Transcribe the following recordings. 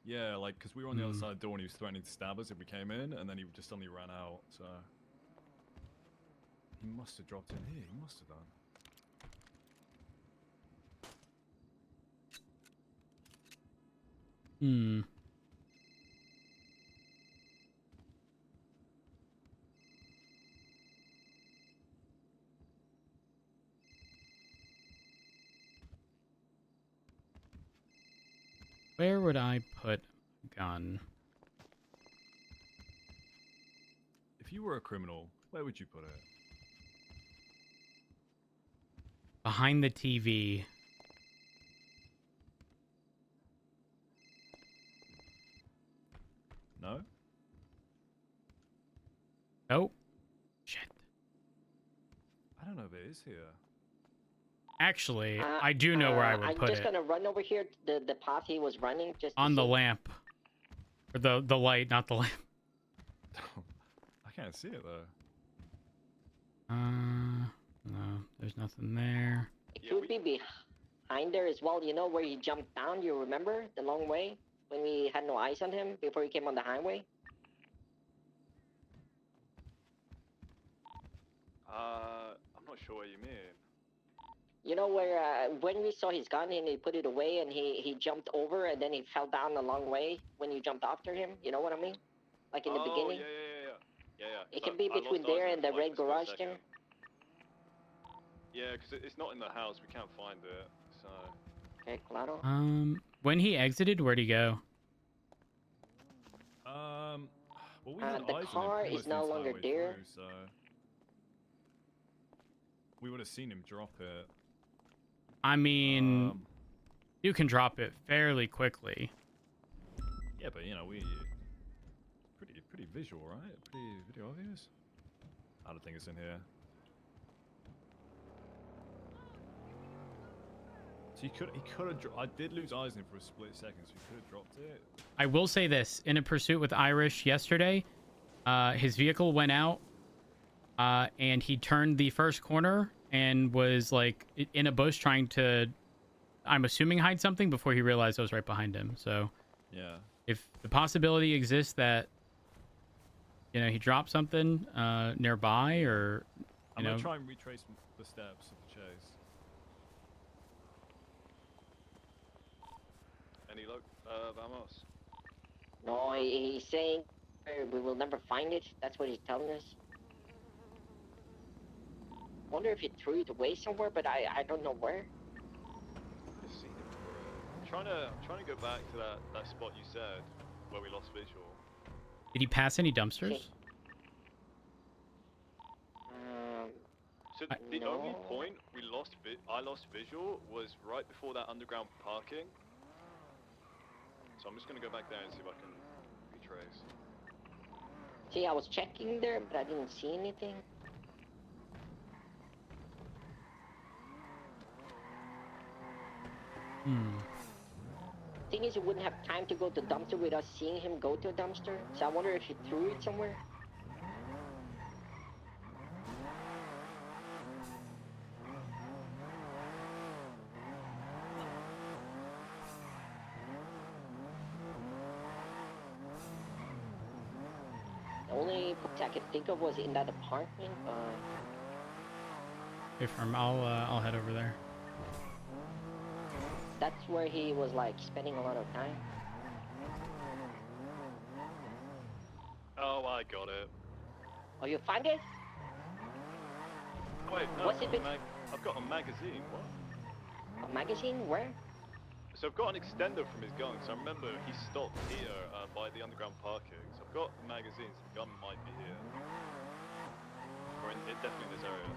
Yeah, like, because we were on the other side of the door and he was threatening to stab us if we came in, and then he just suddenly ran out, so... He must have dropped in here, he must have done. Hmm. Where would I put a gun? If you were a criminal, where would you put it? Behind the TV. No? Nope. Shit. I don't know if it is here. Actually, I do know where I would put it. I'm just gonna run over here, the path he was running, just on the lamp. Or the light, not the lamp. I can't see it, though. No, there's nothing there. It could be behind there as well. You know where he jumped down? You remember the long way when we had no eyes on him before he came on the highway? I'm not sure what you mean. You know where when we saw his gun and he put it away and he jumped over and then he fell down a long way when you jumped after him? You know what I mean? Like in the beginning? Yeah. It can be between there and the red garage there. Yeah, because it's not in the house. We can't find it, so... Okay, claro. When he exited, where'd he go? Well, we had the eyes car on him is no longer there. So... We would have seen him drop it. I mean, you can drop it fairly quickly. Yeah, but you know, pretty visual, right? Pretty obvious. I don't think it's in here. So he could have. I did lose eyes on him for a split second, so he could have dropped it. I will say this: in a pursuit with Irish yesterday, his vehicle went out, and he turned the first corner and was like in a bush trying to, I'm assuming, hide something before he realized I was right behind him. So yeah, if the possibility exists that, you know, he dropped something nearby, or I'm gonna try and retrace the steps of the chase. Any luck, Vamos? No, he's saying we will never find it. That's what he's telling us. Wonder if he threw it away somewhere, but I don't know where. I've seen him for it. I'm trying to go back to that spot you said where we lost visual. did he pass any dumpsters? So the only point I lost visual was right before that underground parking. So I'm just gonna go back there and see if I can retrace. See, I was checking there, but I didn't see anything. Thing is, you wouldn't have time to go to the dumpster without seeing him go to a dumpster. So I wonder if he threw it somewhere. The only place I could think of was in that apartment. Hey, firm. I'll head over there. That's where he was like spending a lot of time. Oh, I got it. Oh, you find it? Wait, no, What's it? I've got a magazine. What? A magazine? Where? So I've got an extender from his gun. So I remember he stopped here by the underground parking. So I've got the magazines. The gun might be here, or definitely in this area.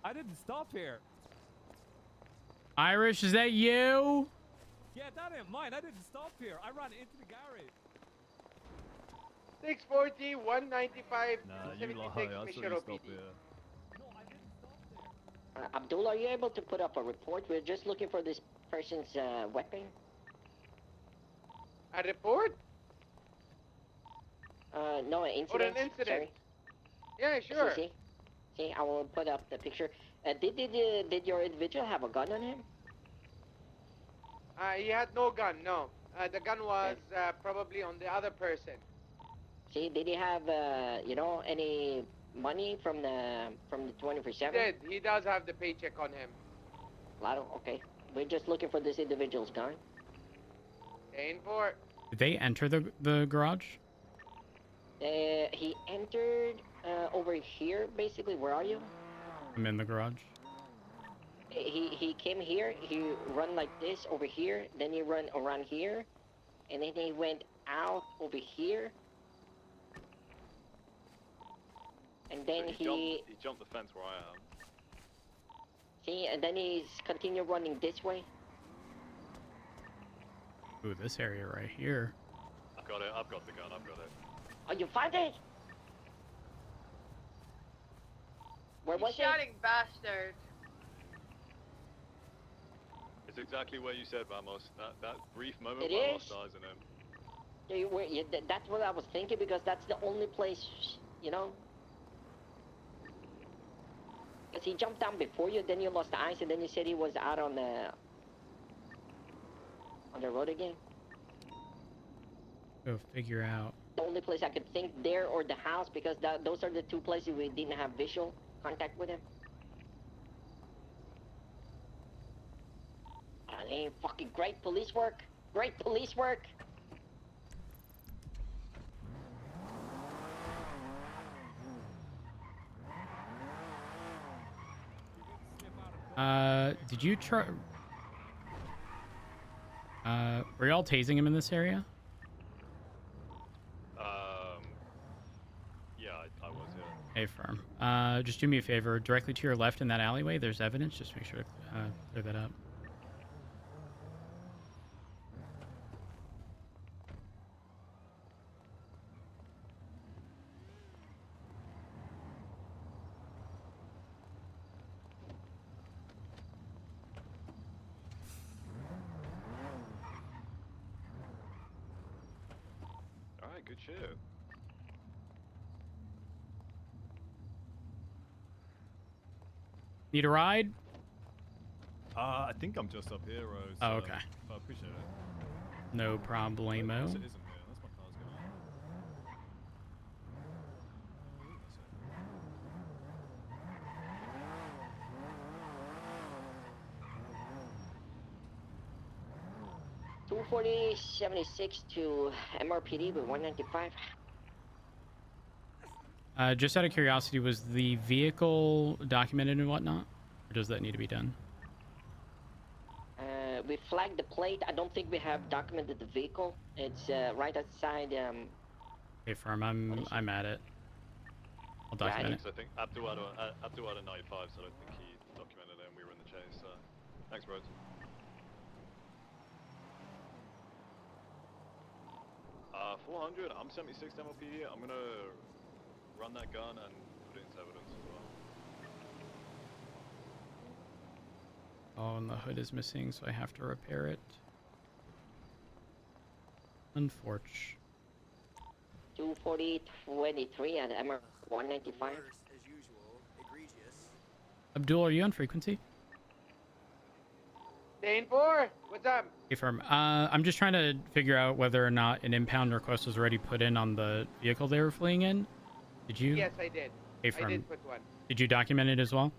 I didn't stop here. Irish, is that you? Yeah, that ain't mine. I didn't stop here. I ran into the garage. 640, 195, Nah, you 276, lie. I saw Mission you stop OPD. here. No, I didn't stop there. Abdul, are you able to put up a report? We're just looking for this person's weapon. A report? No, an Or incident. an incident? Sorry. Yeah, sure. See, I will put up the picture. Did your individual have a gun on him? He had no gun, no. The gun was probably on the other person. See, did he have any money from the 24/7? He does have the paycheck on him. Lotto, okay. We're just looking for this individual's gun. 10-4. Did they enter the garage? He entered over here, basically. Where are you? I'm in the garage. He came here. He run like this over here. Then he run around here, and then he went out over here. And then So he jumped the fence where I am. see, and then he's continue running this way. Ooh, this area right here. I've got it. I've got the gun. I've got it. Oh, you found it? Where was it? Shouting bastard. It's exactly where you said, Vamos. That brief moment It where I is? lost eyes on him. That's what I was thinking, because that's the only place, you know. Because he jumped down before you, then you lost the eyes, and then you said he was out on the road again. Go figure out. The only place I could think there or the house, because those are the two places we didn't have visual contact with him. Hey, fucking great police work. Great police work. Did you try? Were y'all tasing him in this area? Yeah, I was here. Hey, firm. Just do me a favor. Directly to your left in that alleyway, there's evidence. Just make sure to clear that up. Alright, good shit. Need a ride? I think I'm just up here, Rose. Oh, okay. I appreciate it. No Yes, problemo. it isn't here. That's my car's going. Two 4076 to MRPD with 195. Just out of curiosity, was the vehicle documented and whatnot? Or does that need to be done? We flagged the plate. I don't think we have documented the vehicle. It's right outside. Hey, firm. I'm at it. I'll document it. So I think Abdul had a 95, so I don't think he documented it and we were in the chase, so... Thanks, bros. 400, I'm 76 MLP. I'm gonna run that gun and put it into evidence as well. Oh, and the hood is missing, so I have to repair it. Unfortunate. 24023 at MR 195. As usual, egregious. Abdul, are you on frequency? 10-4. What's up? Hey, firm. I'm just trying to figure out whether or not an impound request was already put in on the vehicle they were fleeing in. Did you? Yes, I did. Hey, I firm. did put one. Did you document it as well?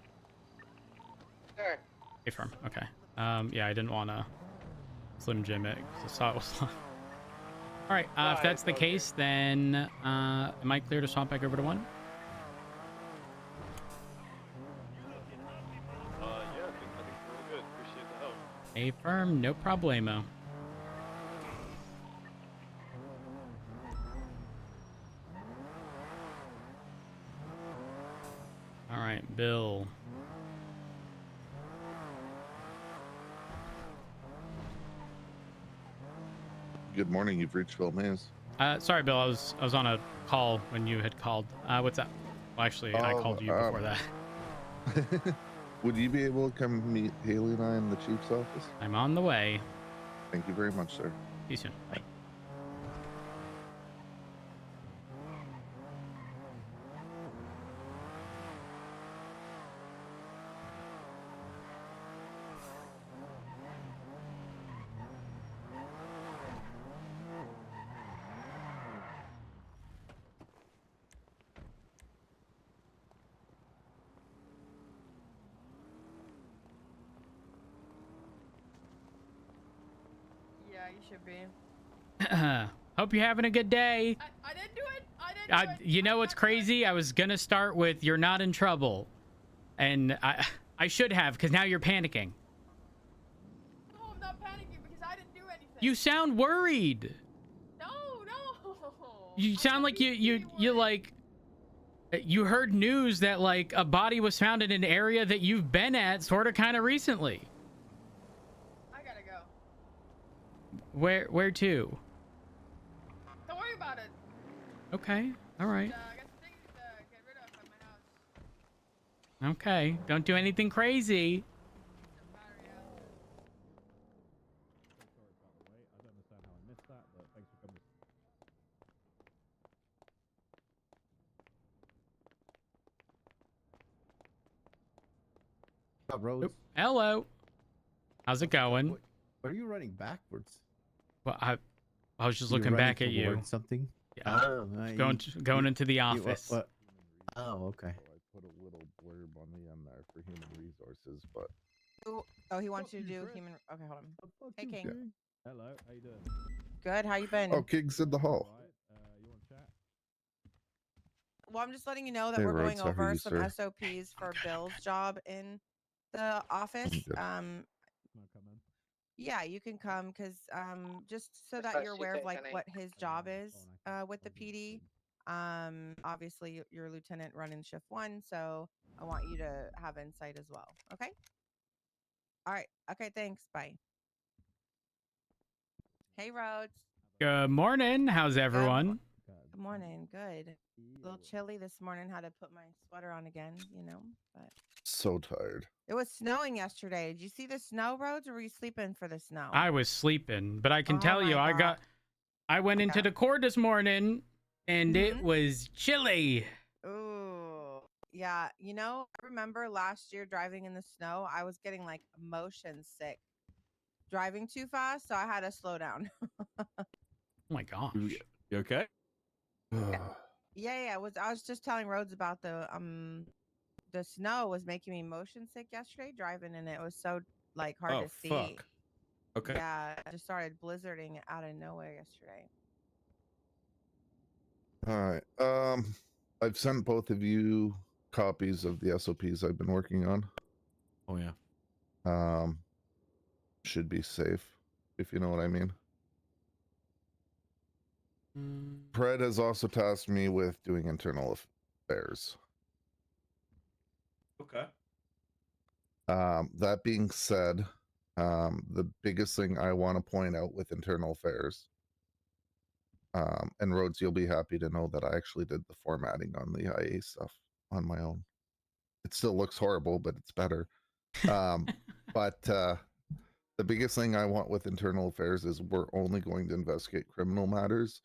Sir. Hey, firm. Okay. Yeah, I didn't want to Slim Jim it because I saw it was. All right. If that's the case, then am I clear to swap back over to one? Yeah, I think we're all good. Appreciate the help. Hey, firm. No problemo. All right, Bill. Good morning. You've reached Phil Mays. Sorry, Bill. I was on a call when you had called. What's up? Well, actually, I called you before that. Would you be able to come meet Haley and I in the chief's office? I'm on the way. Thank you very much, sir. See you soon. Bye. Yeah, you should be. Hope you're having a good day. I didn't do it. I didn't do it. You know what's crazy? I was gonna start with "You're not in trouble," and I should have, because now you're panicking. No, I'm not panicking because I didn't do anything. You sound worried. No. You sound like you like you heard news that like a body was found in an area that you've been at sort of kind of recently. I gotta go. Where to? Don't worry about it. Okay. All right. I got some things to get rid of at my house. Okay. Don't do anything crazy. Some battery out. Sorry about the wait. I don't understand how I missed that, but thanks for coming. Roads. Oop, hello. How's it going? What are you running backwards? Well, I was just You're looking running back at you. towards something. Yeah. Going into the office. What? Oh, okay. I put a little blurb on the end there for human resources, but Oh, he wants you to do human. Okay, hold on. Hey, King. Yeah. Hello, how you doing? Good. How you been? Oh, King's in the hall. Right, you want to chat? Well, I'm just letting you know that Hey, we're Rhodes, going how are over you, some sir? SOPs for Bill's job in the office. good. Can I come in? Yeah, you can come because just so that you're aware of like what his job is with the PD. Obviously you're a lieutenant running shift 1, so I want you to have insight as well. Okay. All right. Okay. Thanks. Bye. Hey, Rhodes. Good morning. How's everyone? Good morning. Good. A little chilly this morning. Had to put my sweater on again, but So tired. it was snowing yesterday. Did you see the snow, Roads, or were you sleeping for the snow? I was sleeping, but I can Oh tell you, my God. I went into the court this morning, and it was chilly. Ooh, yeah. I remember last year driving in the snow, I was getting like motion sick, driving too fast, so I had to slow down. Oh my gosh. You okay? Yeah. I was just telling Rhodes about the snow was making me motion sick yesterday driving, and it was so like hard to see. Fuck. Okay. Yeah, it just started blizzarding out of nowhere yesterday. All right. I've sent both of you copies of the SOPs I've been working on. Oh yeah. Should be safe, if you know what I mean. Pred has also tasked me with doing internal affairs. Okay. That being said, the biggest thing I want to point out with internal affairs, and Rhodes, you'll be happy to know that I actually did the formatting on the IA stuff on my own. It still looks horrible, but it's better. But the biggest thing I want with internal affairs is we're only going to investigate criminal matters.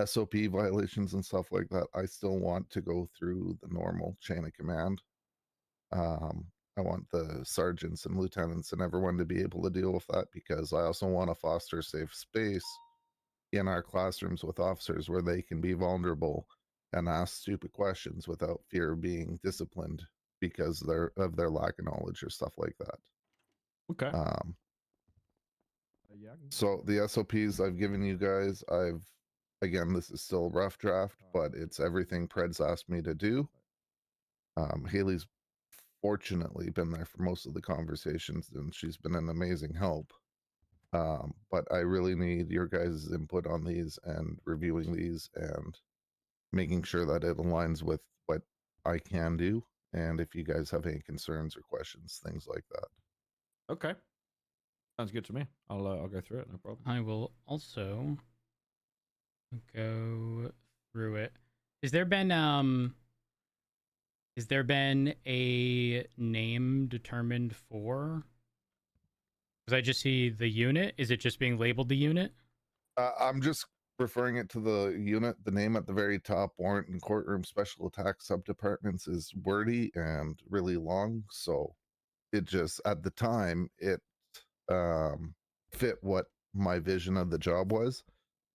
SOP violations and stuff like that, I still want to go through the normal chain of command. I want the sergeants and lieutenants and everyone to be able to deal with that, because I also want to foster a safe space in our classrooms with officers where they can be vulnerable and ask stupid questions without fear of being disciplined because of their lack of knowledge or stuff like that. Okay. So the SOPs I've given you guys, again, this is still a rough draft, but it's everything Pred's asked me to do. Haley's fortunately been there for most of the conversations, and she's been an amazing help. But I really need your guys' input on these and reviewing these and making sure that it aligns with what I can do. And if you guys have any concerns or questions, things like that. Okay. Sounds good to me. I'll go through it. No problem. I will also go through it. Has there been a name determined for? Because I just see the unit. Is it just being labeled the unit? I'm just referring it to the unit. The name at the very top, Warrant and Courtroom Special Attack Subdepartments, is wordy and really long. So it just, at the time, it fit what my vision of the job was.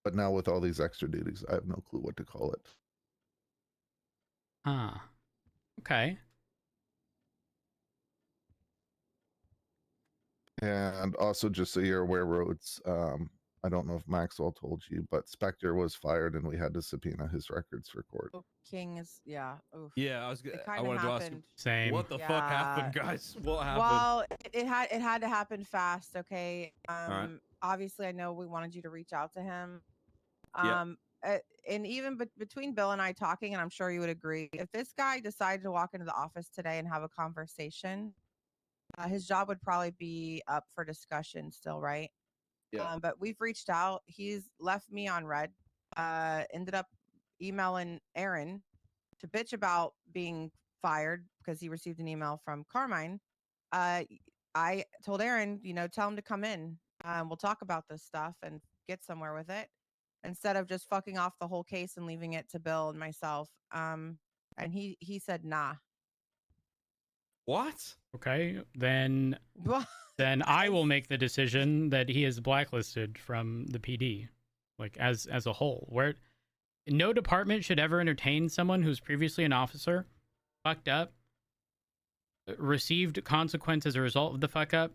But now with all these extra duties, I have no clue what to call it. Ah, okay. And also, just so you're aware, Rhodes, I don't know if Maxwell told you, but Spectre was fired and we had to subpoena his records for court. Oh, King is, yeah. Oof. Yeah, I wanted to ask him. Same. What the fuck happened, guys? What happened? Well, it had to happen fast. Okay. right. Obviously, I know we wanted you to reach out to him. Yeah. And even between Bill and I talking, and I'm sure you would agree, if this guy decided to walk into the office today and have a conversation, his job would probably be up for discussion still, right? Yeah. But we've reached out. He's left me on red. Ended up emailing Aaron to bitch about being fired because he received an email from Carmine. I told Aaron, tell him to come in. We'll talk about this stuff and get somewhere with it instead of just fucking off the whole case and leaving it to Bill and myself. And he said, nah. What? Okay, then I will make the decision that he is blacklisted from the PD, like as a whole. Where no department should ever entertain someone who's previously an officer, fucked up, received consequence as a result of the fuck up,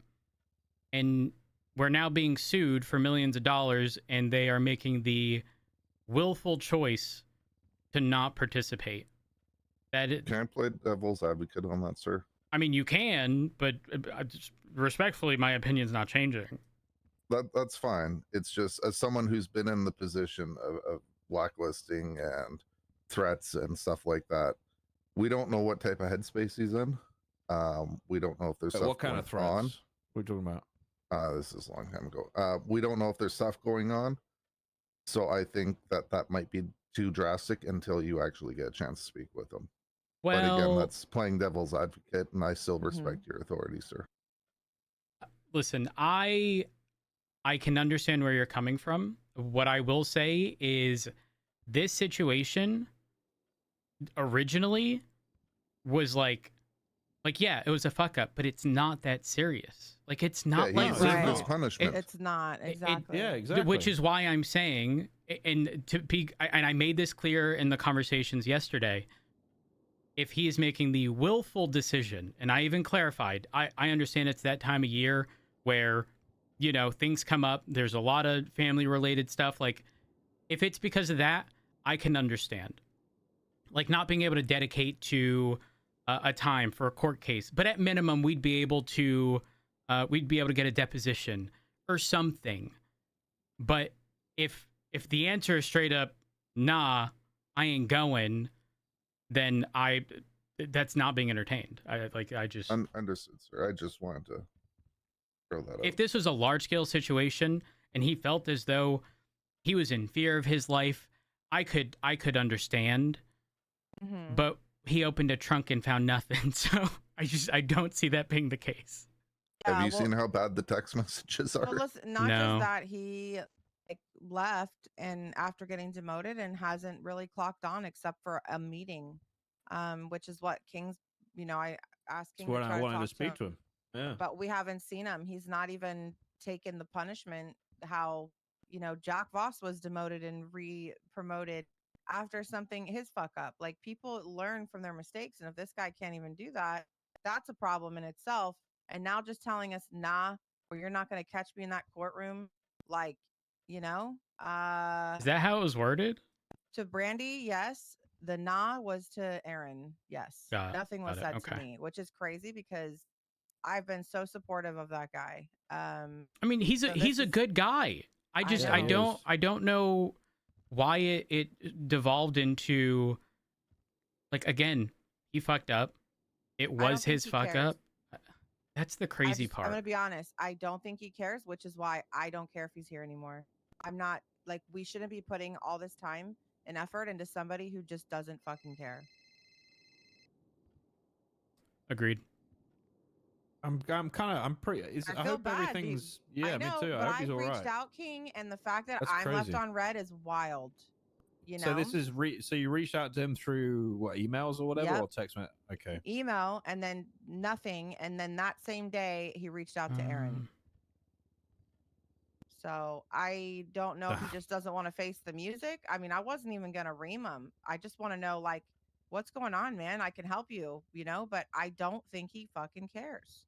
and we're now being sued for millions of dollars, and they are making the willful choice to not participate. Can I play devil's advocate on that, sir? I mean, you can, but respectfully, my opinion's not changing. That's fine. It's just, as someone who's been in the position of blacklisting and threats and stuff like that, we don't know what type of headspace he's in. We don't know if there's stuff what kind of threats? on. What are you talking about? This is a long time ago. We don't know if there's stuff going on. So I think that might be too drastic until you actually get a chance to speak with him. Well, but again, that's playing devil's advocate, and I still respect your authority, sir. Listen, I can understand where you're coming from. What I will say is this situation originally was like yeah, it was a fuck up, but it's not that serious. Like, it's not his punishment. It's not exactly. Yeah, exactly. Which is why I'm saying, and I made this clear in the conversations yesterday. If he is making the willful decision, and I even clarified, I understand it's that time of year where, things come up. There's a lot of family related stuff. Like, if it's because of that, I can understand. Like, not being able to dedicate to a time for a court case, but at minimum, we'd be able to get a deposition or something. But if the answer is straight up, nah, I ain't going, then that's not being entertained. I just understood, sir. I just wanted to throw that out. If this was a large scale situation and he felt as though he was in fear of his life, I could understand. Mm-hmm. But he opened a trunk and found nothing, so I don't see that being the case. Have you seen how bad the text messages are? Well, listen, not just that, he left and after getting demoted and hasn't really clocked on except for a meeting, which is what King's, I asked King. That's what I wanted to speak to him. Yeah. But we haven't seen him. He's not even taken the punishment. How, Jack Voss was demoted and re-promoted after his fuck up. Like, people learn from their mistakes, and if this guy can't even do that, that's a problem in itself. And now just telling us, nah, or you're not going to catch me in that courtroom, like, is that how it was worded? To Brandy, yes. The nah was to Aaron, yes. Nothing was said to me, which is crazy because I've been so supportive of that guy. I mean, he's a good guy. I don't know why it devolved into, like, again, he fucked up. It was his fuck up. That's the crazy I'm part. gonna be honest. I don't think he cares, which is why I don't care if he's here anymore. I'm not like we shouldn't be putting all this time and effort into somebody who just doesn't fucking care. Agreed. I'm pretty. I I feel hope bad. everything's. Yeah, I me know, too. I but hope he's I've all reached right. out, King, and the fact that That's I'm left crazy. on red is wild. You know. So this is so you reached out to him through what, emails or whatever, Yep. or text message? Okay. Email and then nothing, and then that same day he reached out to Aaron. So I don't know if he just doesn't want to face the music. I mean, I wasn't even gonna ream him. I just want to know like what's going on, man. I can help you, but I don't think he fucking cares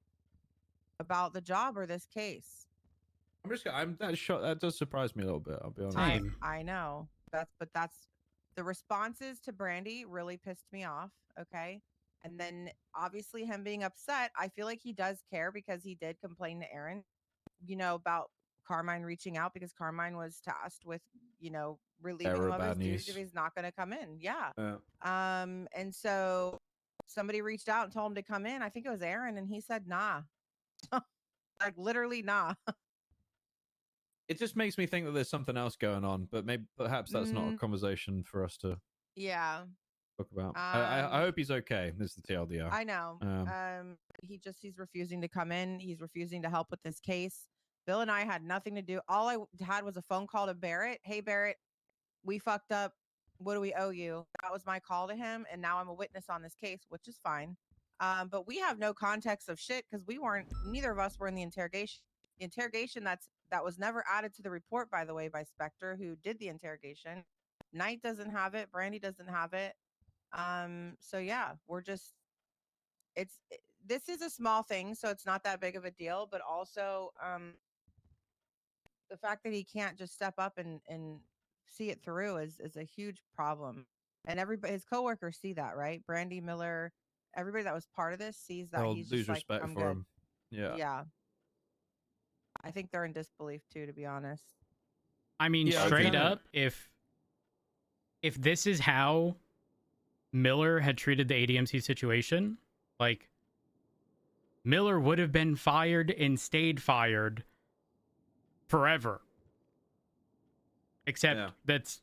about the job or this case. I'm that shocked. That does surprise me a little bit. I'll be honest. Same. I know. That's the responses to Brandy really pissed me off. Okay. And then obviously him being upset, I feel like he does care because he did complain to Aaron, about Carmine reaching out because Carmine was tasked with, relieving him of his duties if he's not going to come in. Yeah. And so somebody reached out and told him to come in. I think it was Aaron, and he said, nah. Like literally nah. It just makes me think that there's something else going on, but perhaps that's not a conversation for us to talk about. I hope he's okay. This is the TLDR. I know. He's refusing to come in. He's refusing to help with this case. Bill and I had nothing to do. All I had was a phone call to Barrett. Hey Barrett, we fucked up. What do we owe you? That was my call to him, and now I'm a witness on this case, which is fine. But we have no context of shit because neither of us were in the interrogation. The interrogation that was never added to the report, by the way, by Spectre, who did the interrogation. Knight doesn't have it. Brandy doesn't have it. So yeah, this is a small thing, so it's not that big of a deal, but also the fact that he can't just step up and see it through is a huge problem. And his coworkers see that, right? Brandy, Miller, everybody that was part of this sees that. He's lose just like, respect I'm for good. him. Yeah. I think they're in disbelief too, to be honest. I mean, straight up, if this is how Miller had treated the ADMC situation, like Miller would have been fired and stayed fired forever. Except that's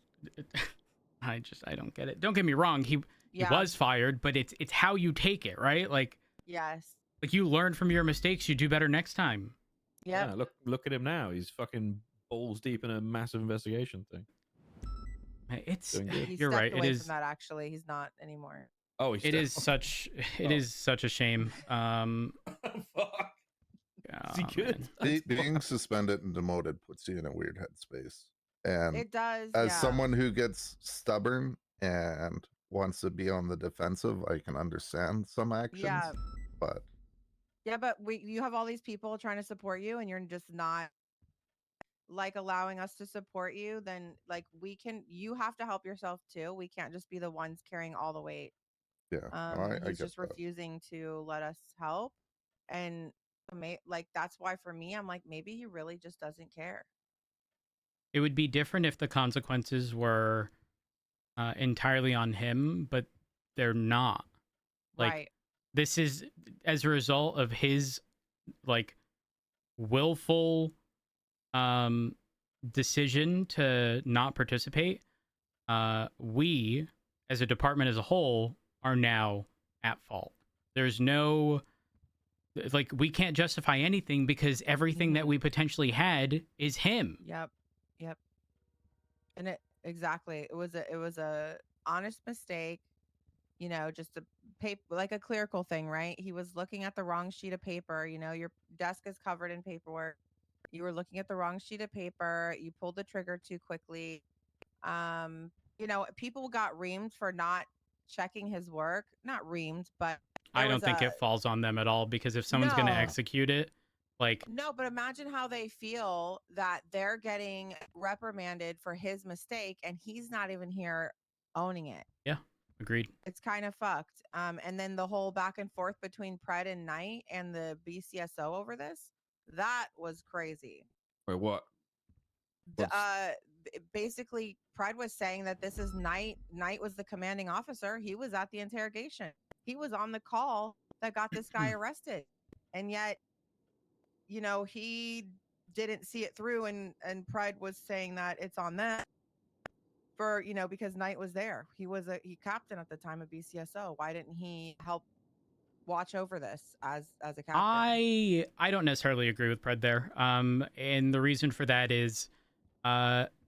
I don't get it. Don't get me wrong, he was fired, but it's how you take it, right? Like yes. Like you learn from your mistakes, you do better next time. Yep. Yeah. Look at him now. He's fucking balls deep in a massive investigation thing. You're right. Away from that, actually. He's not anymore. Oh, it is such a shame. Fuck. Is he good? Being suspended and demoted puts you in a weird headspace. And it does. As someone who gets stubborn and wants to be on the defensive, I can understand some actions. Yeah. But you have all these people trying to support you, and you're just not like allowing us to support you. Then like you have to help yourself too. We can't just be the ones carrying all the weight. Yeah. He's just refusing to let us help. And like that's why for me, I'm like, maybe he really just doesn't care. It would be different if the consequences were entirely on him, but they're not. Like, right. This is as a result of his like willful decision to not participate. We, as a department as a whole, are now at fault. There's no we can't justify anything because everything that we potentially had is him. Yep. And it was a honest mistake, just a paper, like a clerical thing, right? He was looking at the wrong sheet of paper. Your desk is covered in paperwork. You were looking at the wrong sheet of paper. You pulled the trigger too quickly. People got reamed for not checking his work. Not reamed, but I don't think it falls on them at all, because if someone's going to execute it, no, but imagine how they feel that they're getting reprimanded for his mistake and he's not even here owning it. Yeah, agreed. It's kind of fucked. And then the whole back and forth between Pred and Knight and the BCSO over this, that was crazy. Wait, what? Basically, Pred was saying that this is Knight. Knight was the commanding officer. He was at the interrogation. He was on the call that got this guy arrested. and yet, you know, he didn't see it through, and Pride was saying that it's on them for, you know, because Knight was there. He was he captain at the time of BCSO. Why didn't he help watch over this as a captain? I don't necessarily agree with Pred there. And the reason for that is,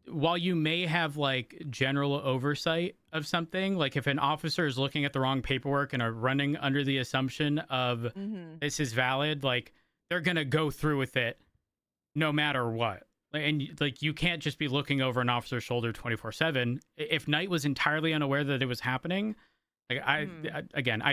while you may have like general oversight of something, like if an officer is looking at the wrong paperwork and are running under the assumption of this is valid, like they're gonna go through with it no matter what. And like you can't just be looking over an officer's shoulder 24/7. If Knight was entirely unaware that it was happening, like I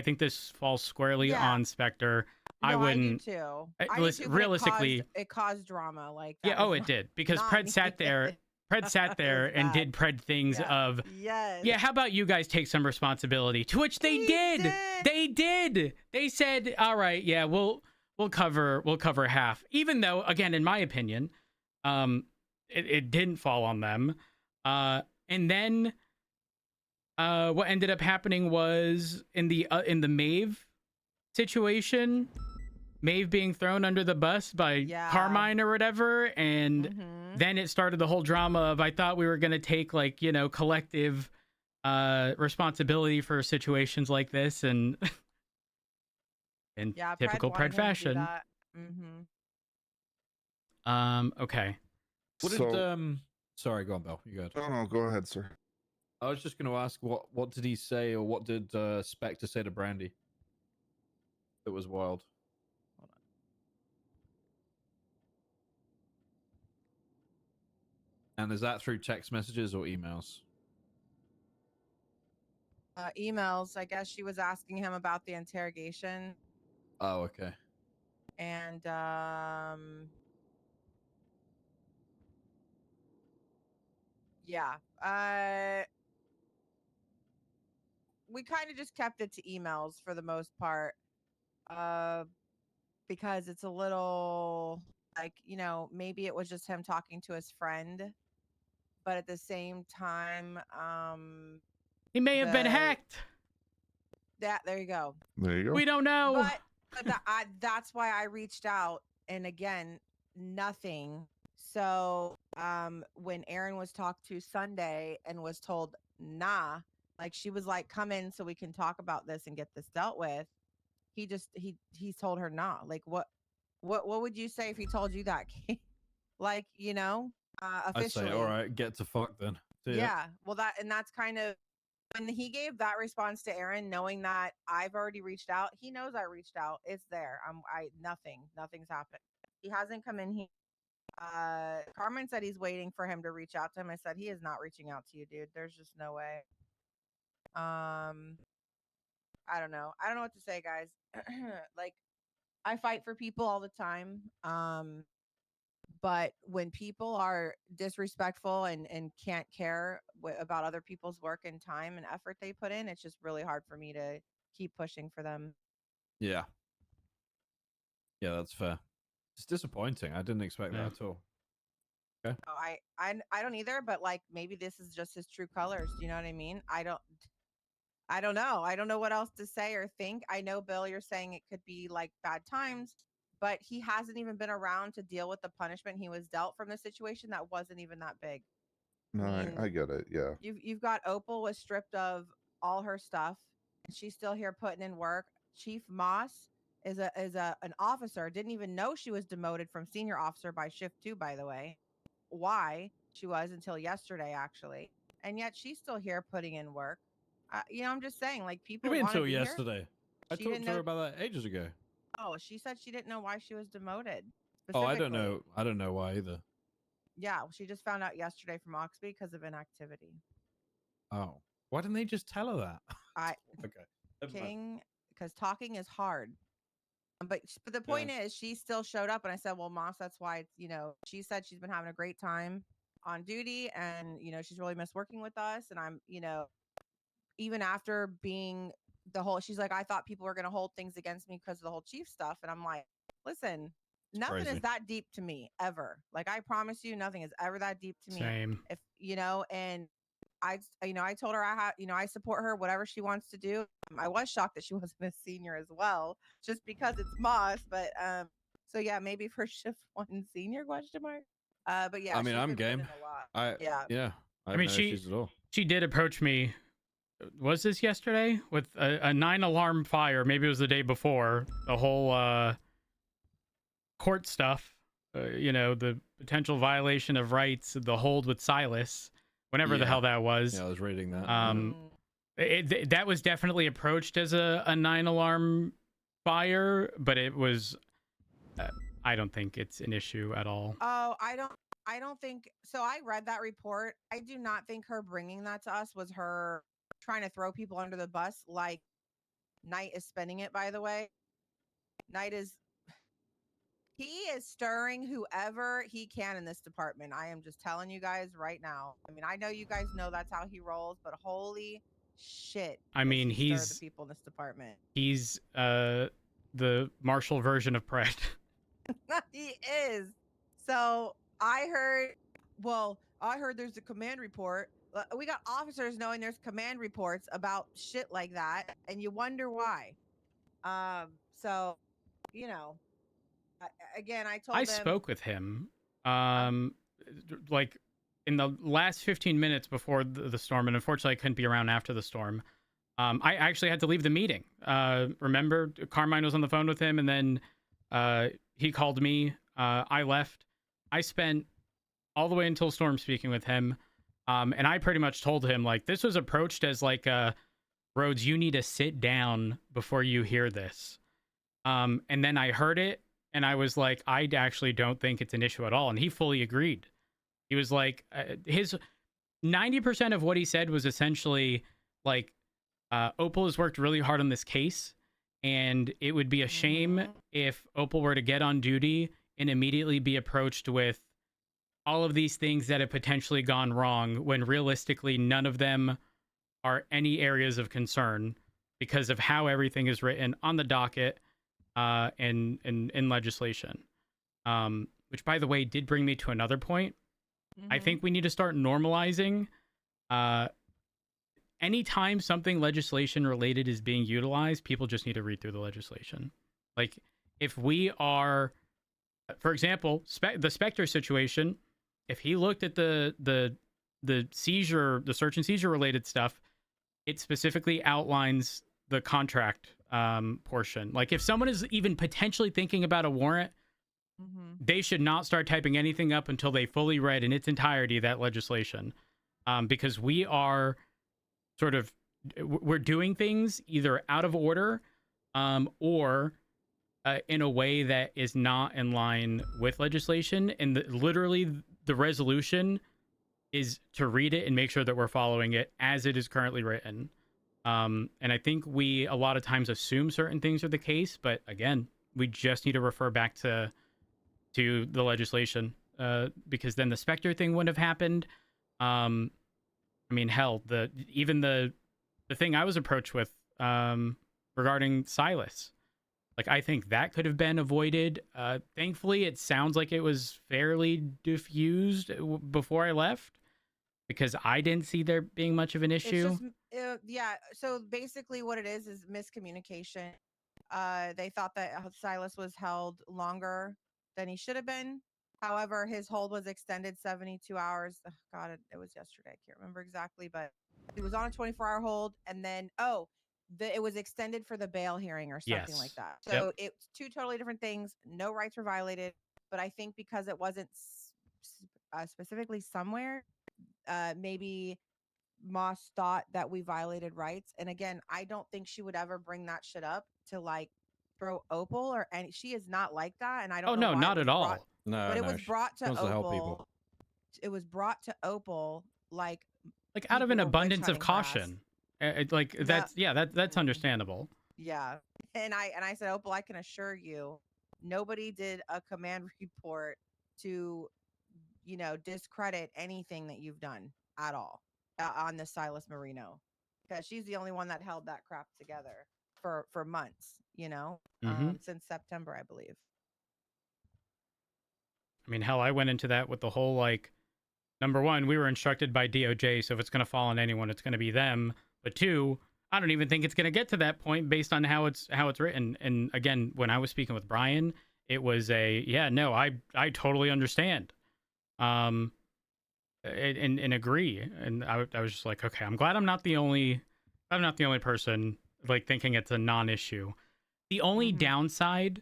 think this falls squarely on Spectre. No, I wouldn't. I do too. Listen, realistically, it caused drama. Like yeah, it did, because Pred sat there. Pred sat there and did Pred things of, yeah, how about you guys take some responsibility? To which they did. They did. They said, all right, yeah, we'll cover half. Even though, again, in my opinion, it didn't fall on them. And then what ended up happening was in the Maeve situation, Maeve being thrown under the bus by Carmine or whatever, and then it started the whole drama of, I thought we were going to take, like, you know, collective responsibility for situations like this, and in typical Pred fashion. Okay. What did sorry, go on, Bill. You go. No, go ahead, sir. I was just going to ask, what did he say, or what did Spectre say to Brandy that was wild? And is that through text messages or emails? Emails. I guess she was asking him about the interrogation. Oh, okay. And yeah. We kind of just kept it to emails for the most part. Because it's a little like, you know, maybe it was just him talking to his friend, but at the same time, he may have been hacked. There you go. There you go. We don't know. But that's why I reached out, and again, nothing. So when Aaron was talked to Sunday and was told, nah, like she was like, come in so we can talk about this and get this dealt with. He told her nah. Like what would you say if he told you that? Like, you know, officially. I'd say, all right, get to fuck then. Yeah. Well, that's kind of when he gave that response to Aaron, knowing that I've already reached out. He knows I reached out. It's there. Nothing's happened. He hasn't come in here. Carmen said he's waiting for him to reach out to him. I said he is not reaching out to you, dude. There's just no way. I don't know. I don't know what to say, guys. Like, I fight for people all the time. But when people are disrespectful and can't care about other people's work and time and effort they put in, it's just really hard for me to keep pushing for them. Yeah. Yeah, that's fair. It's disappointing. I didn't expect that at all. Okay. Oh, I don't either, but like maybe this is just his true colors. Do you know what I mean? I don't know. I don't know what else to say or think. I know, Bill, you're saying it could be like bad times, but he hasn't even been around to deal with the punishment he was dealt from the situation that wasn't even that big. No, I get it. Yeah. You've got Opal was stripped of all her stuff, and she's still here putting in work. Chief Moss is an officer. Didn't even know she was demoted from senior officer by shift 2, by the way. Why she was until yesterday, actually, and yet she's still here putting in work. You know, I'm just saying, like, people. What do you mean until here. yesterday? I talked to her about that ages ago. Oh, she said she didn't know why she was demoted. Oh, I don't know. I don't know why either. Yeah, she just found out yesterday from Oxby because of inactivity. Oh, why didn't they just tell her that? Okay. King, because talking is hard. But the point is, she still showed up, and I said, well, Moss, that's why it's, you know, she said she's been having a great time on duty, and, you know, she's really missed working with us. And I'm, you know, even after being she's like, I thought people were going to hold things against me because of the whole chief stuff. And I'm like, listen, nothing is that deep to me ever. Like, I promise you, nothing is ever that deep to me. Same. If, you know, and I told her I support her, whatever she wants to do. I was shocked that she wasn't a senior as well, just because it's Moss. But so yeah, maybe for shift 1 senior question mark. But yeah, I mean, she's I'm been put in game. a lot. Yeah. I have mean, no issues at all. she did approach me. Was this yesterday with a 9-alarm fire? Maybe it was the day before. The whole court stuff. The potential violation of rights, the hold with Silas, whenever the hell that was. Yeah, I was reading that. That was definitely approached as a 9-alarm fire, but it was. I don't think it's an issue at all. Oh, I don't think so. I read that report. I do not think her bringing that to us was her trying to throw people under the bus like Knight is spending it, by the way. He is stirring whoever he can in this department. I am just telling you guys right now. I mean, I know you guys know that's how he rolls, but holy shit. I mean, he's the people in this department. He's the Marshall version of Pratt. He is. So I heard there's a command report. We got officers knowing there's command reports about shit like that, and you wonder why. So, again, I told him. I spoke with him, like in the last 15 minutes before the storm, and unfortunately I couldn't be around after the storm. I actually had to leave the meeting. Remember, Carmine was on the phone with him, and then he called me. I left. I spent all the way until storm speaking with him, and I pretty much told him, like, this was approached as like, Rhodes, you need to sit down before you hear this. And then I heard it, and I was like, I actually don't think it's an issue at all. And he fully agreed. He was like, his 90% of what he said was essentially like, Opal has worked really hard on this case, and it would be a shame if Opal were to get on duty and immediately be approached with all of these things that have potentially gone wrong, when realistically none of them are any areas of concern because of how everything is written on the docket and in legislation. Which, by the way, did bring me to another point. I think we need to start normalizing anytime something legislation related is being utilized, people just need to read through the legislation. Like, if we are, for example, the Spectre situation, if he looked at the seizure, the search and seizure related stuff, it specifically outlines the contract portion. Like, if someone is even potentially thinking about a warrant, they should not start typing anything up until they fully read in its entirety that legislation, because we are we're doing things either out of order or in a way that is not in line with legislation. And literally the resolution is to read it and make sure that we're following it as it is currently written. And I think we a lot of times assume certain things are the case, but again, we just need to refer back to the legislation, because then the Spectre thing wouldn't have happened. I mean, hell, the thing I was approached with regarding Silas, like, I think that could have been avoided. Thankfully, it sounds like it was fairly diffused before I left, because I didn't see there being much of an issue. Yeah. So basically, what it is miscommunication. They thought that Silas was held longer than he should have been. However, his hold was extended 72 hours. Oh, God, it was yesterday. I can't remember exactly, but he was on a 24-hour hold, and then it was extended for the bail hearing or something like that. So it's two totally different things. No rights were violated, but I think because it wasn't specifically somewhere, maybe Moss thought that we violated rights. And again, I don't think she would ever bring that shit up to like throw Opal and she is not like that. And I don't know. Oh no, not at all. No, but it was brought to Opal. Help people. It was brought to Opal like out of an abundance of caution. That's understandable. Yeah. And I said, Opal, I can assure you, nobody did a command report to, discredit anything that you've done at all on the Silas Marino, because she's the only one that held that crap together for months, since September, I believe. I mean, hell, I went into that with the whole, like, number one, we were instructed by DOJ, so if it's going to fall on anyone, it's going to be them. But two, I don't even think it's going to get to that point based on how it's written. And again, when I was speaking with Brian, it was I totally understand, and agree. And I was just like, okay, I'm glad I'm not the only person like thinking it's a non-issue. The only downside,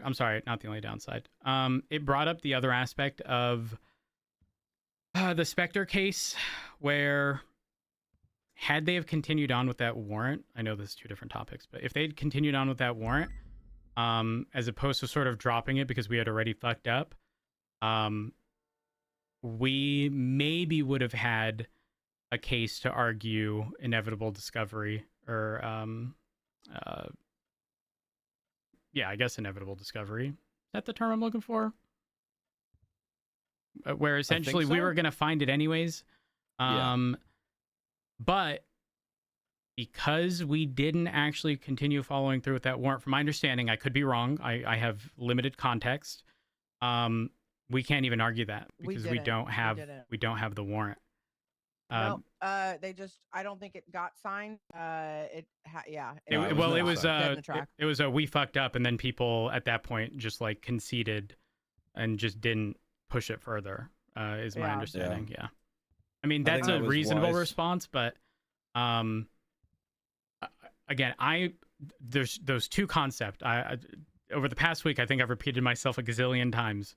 I'm sorry, not the only downside. It brought up the other aspect of the Spectre case, where had they have continued on with that warrant, I know this is two different topics, but if they'd continued on with that warrant, as opposed to sort of dropping it because we had already fucked up, we maybe would have had a case to argue inevitable discovery, or I guess inevitable discovery. Is that the term I'm looking for? Where essentially we were going to find it anyways. But because we didn't actually continue following through with that warrant, from my understanding, I could be wrong. I have limited context. We can't even argue that because we don't have the warrant. No, they just, I don't think it got signed. It was a we fucked up, and then people at that point just like conceded and just didn't push it further, is my understanding. Yeah. I mean, that's a reasonable response, but again, there's those two concepts. Over the past week, I think I've repeated myself a gazillion times.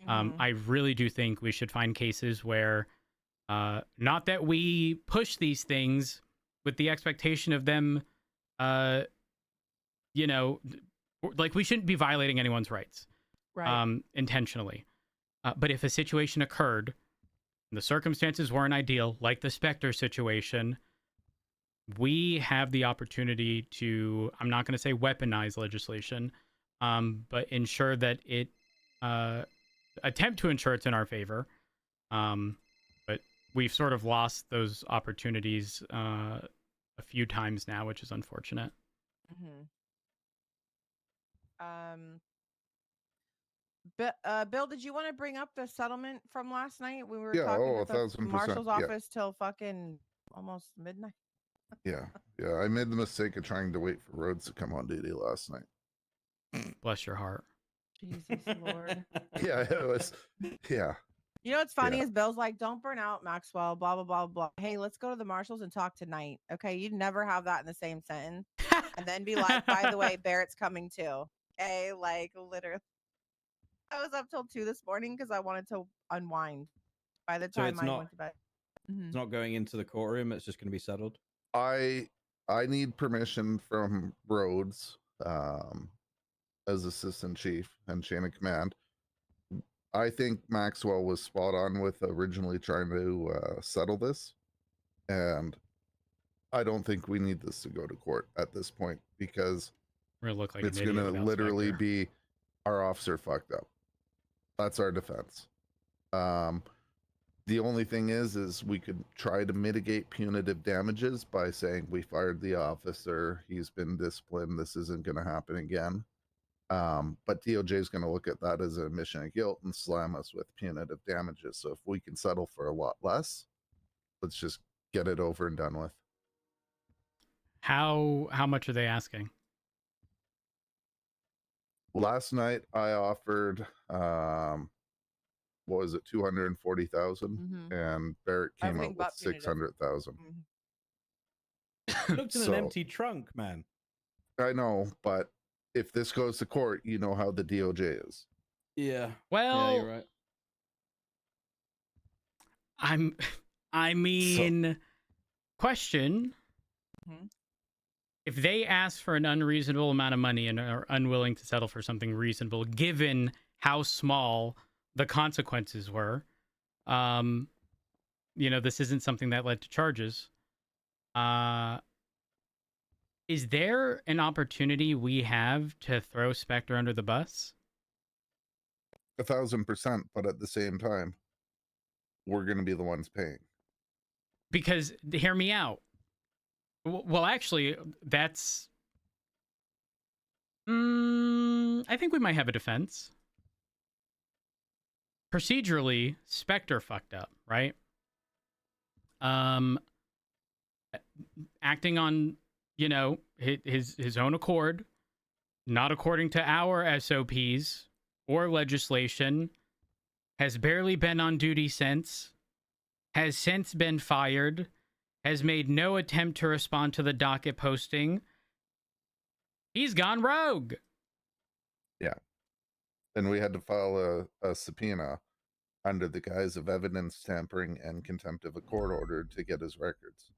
I really do think we should find cases where, not that we push these things with the expectation of them, like we shouldn't be violating anyone's rights, right? Intentionally. But if a situation occurred, and the circumstances weren't ideal, like the Spectre situation, we have the opportunity to, I'm not going to say weaponize legislation, but ensure that it, attempt to ensure it's in our favor. But we've sort of lost those opportunities a few times now, which is unfortunate. Bill, did you want to bring up the settlement from last night? We were talking at the marshal's office till fucking almost midnight. Yeah. I made the mistake of trying to wait for Rhodes to come on duty last night. Bless your heart. Jesus Lord. Yeah, it was. Yeah. You know what's funny is Bill's like, don't burn out, Maxwell, blah, blah, blah, blah. Hey, let's go to the marshals and talk tonight. Okay. You'd never have that in the same sentence. And then be like, by the way, Barrett's coming too. Okay. Like, literally. I was up till 2 this morning because I wanted to unwind by the time I went to bed. It's not going into the courtroom. It's just going to be settled. I need permission from Rhodes, as assistant chief and chain of command. I think Maxwell was spot on with originally trying to settle this, and I don't think we need this to go to court at this point because it's going to literally be our officer fucked up. That's our defense. The only thing is we could try to mitigate punitive damages by saying we fired the officer, he's been disciplined, this isn't going to happen again. But DOJ is going to look at that as an admission of guilt and slam us with punitive damages. So if we can settle for a lot less, let's just get it over and done with. How much are they asking? Last night I offered what was it, 240,000, and Barrett came up with 600,000. Looked at an empty trunk, man. I know, but if this goes to court, you know how the DOJ is. Yeah. Well, yeah, you're right. I mean, question. If they ask for an unreasonable amount of money and are unwilling to settle for something reasonable, given how small the consequences were, this isn't something that led to charges. Is there an opportunity we have to throw Spectre under the bus? 1,000%, but at the same time, we're going to be the ones paying. Because, hear me out. Well, actually, that's... I think we might have a defense. procedurally, Spectre fucked up, right? Acting on, you know, his own accord, not according to our SOPs or legislation, has barely been on duty since, has since been fired, has made no attempt to respond to the docket posting. He's gone rogue. Yeah. And we had to file a subpoena under the guise of evidence tampering and contempt of a court order to get his records,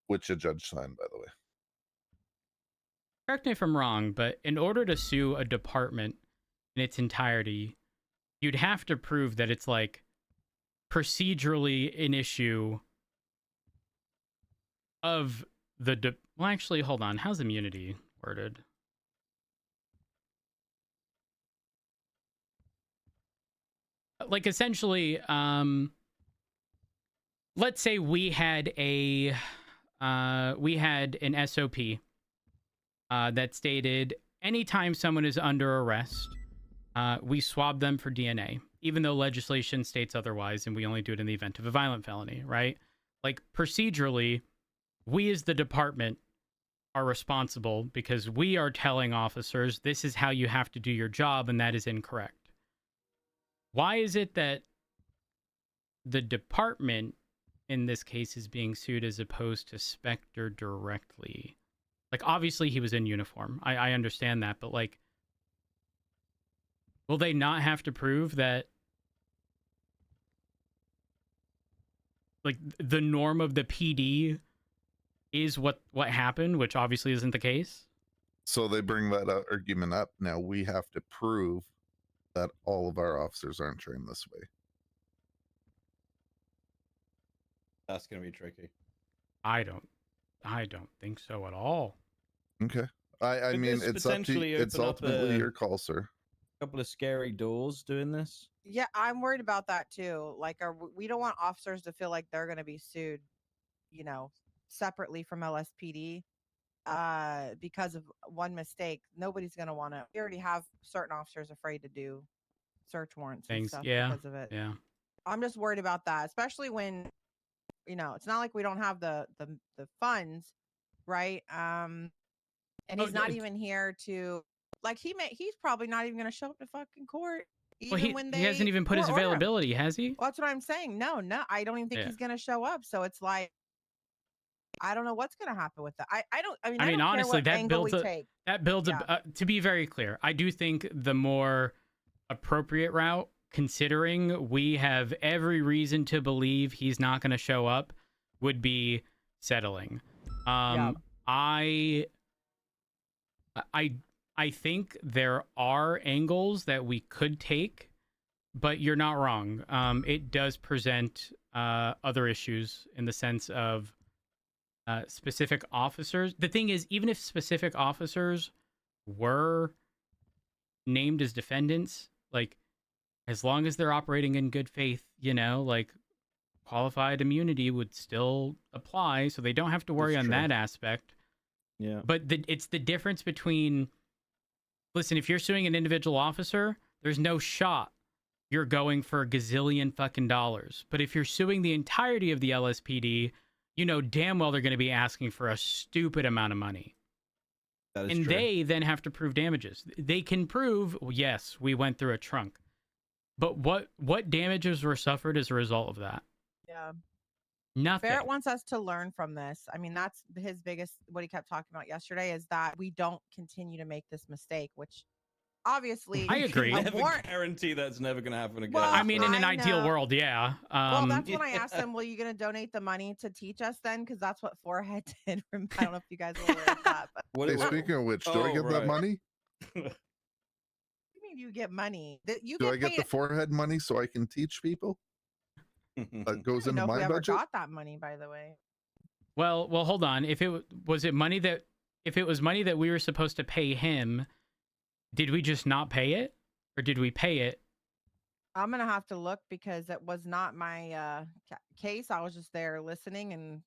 which a judge signed, by the way. Correct me if I'm wrong, but in order to sue a department in its entirety, you'd have to prove that it's like procedurally an issue of the well, actually, hold on. How's immunity worded? Like essentially, let's say we had an SOP that stated anytime someone is under arrest, we swab them for DNA, even though legislation states otherwise, and we only do it in the event of a violent felony, right? Like procedurally, we as the department are responsible because we are telling officers this is how you have to do your job, and that is incorrect. Why is it that the department in this case is being sued as opposed to Spectre directly? Like, obviously he was in uniform. I understand that, but like, will they not have to prove that like the norm of the PD is what happened, which obviously isn't the case? So they bring that argument up. Now we have to prove that all of our officers aren't trained this way. That's going to be tricky. I don't think so at all. Okay. I mean, it's up to you. It's ultimately your call, sir. A couple of scary doors doing this. Yeah, I'm worried about that too. Like, we don't want officers to feel like they're going to be sued, you know, separately from LSPD because of one mistake. Nobody's going to want to. We already have certain officers afraid to do search warrants and stuff because of it. Yeah. I'm just worried about that, especially when, you know, it's not like we don't have the funds, right? And he's not even here to, like, he's probably not even going to show up to fucking court. Even when he hasn't even put his availability, has he? Well, that's what I'm saying. No, I don't even think he's going to show up. So it's like, I don't know what's going to happen with that. I mean, honestly, that builds to be very clear, I do think the more appropriate route, considering we have every reason to believe he's not going to show up, would be settling. I think there are angles that we could take, but you're not wrong. It does present other issues in the sense of specific officers. The thing is, even if specific officers were named as defendants, like, as long as they're operating in good faith, you know, like, qualified immunity would still apply, so they don't have to worry on that aspect. Yeah. But it's the difference between, listen, if you're suing an individual officer, there's no shot you're going for a gazillion fucking dollars. But if you're suing the entirety of the LSPD, you know damn well they're going to be asking for a stupid amount of money. That is and true. They then have to prove damages. They can prove, yes, we went through a trunk. But what damages were suffered as a result of that? Yeah. Nothing. Barrett wants us to learn from this. I mean, that's his biggest, what he kept talking about yesterday, is that we don't continue to make this mistake, which obviously I agree. I never guarantee that's never going to happen again. Well, I mean, in an ideal world, yeah. Well, that's when I asked him, well, you going to donate the money to teach us then? Because that's what Forehead did. I don't know if you guys are aware of that. But... Hey, speaking of which, do I get that money? You get money. Do I get the Forehead money so I can teach people? That goes into my budget. Got that money, by the way. Well, hold on. If it was money that we were supposed to pay him, did we just not pay it, or did we pay it? I'm gonna have to look because it was not my case. I was just there listening and